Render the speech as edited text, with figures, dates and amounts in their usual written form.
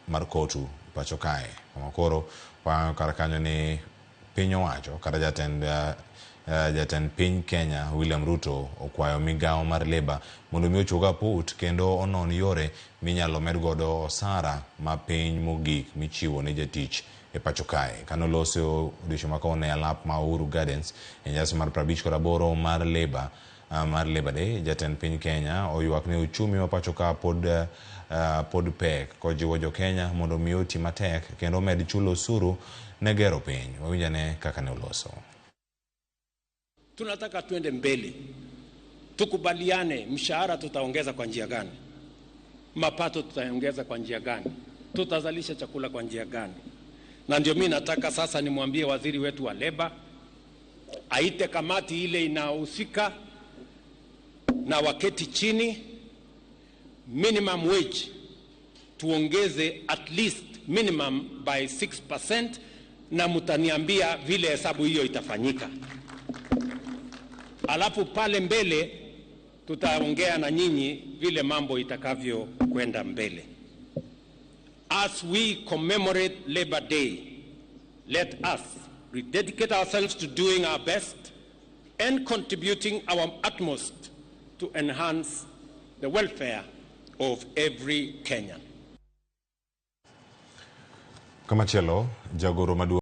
mar kotu pacho kae. Koro karakanyo ni pinyo wacho kata jatend piny Kenya William Ruto okwayo migao mar Labour mondo mi ochuga put kendo onon yore minyalo med godo osara ma piny mogik michiwo ne jatich e pacho kae. Kano loso odiochieng' makawuono e alap ma Uhuru Gardens e nyasi mar 58 mar Labour Day, jatend piny Kenya oywak ne uchumi wa pacho ka pod pek kojiwo jo Kenya mondo mi oti matek kendo med chulo osuru ne gero piny. Wawinjane kaka ne oloso. Tunataka tuende mbele. Tukubaliane mshahara tutaongeza kwa njia gani? Mapato tutaongeza kwa njia gani? Tutazalisha chakula kwa njia gani? Na ndio mimi nataka sasa nimwambie waziri wetu wa Labour aite kamati ile inahusika na waketi chini, minimum wage tuongeze at least minimum by 6%, na mtaniambia vile hesabu hiyo itafanyika. Alafu pale mbele tutaongea na nyinyi vile mambo itakavyo kwenda mbele. As we commemorate Labour Day, let us rededicate ourselves to doing our best and contributing our utmost to enhance the welfare of every Kenyan. Kamachielo, jagoro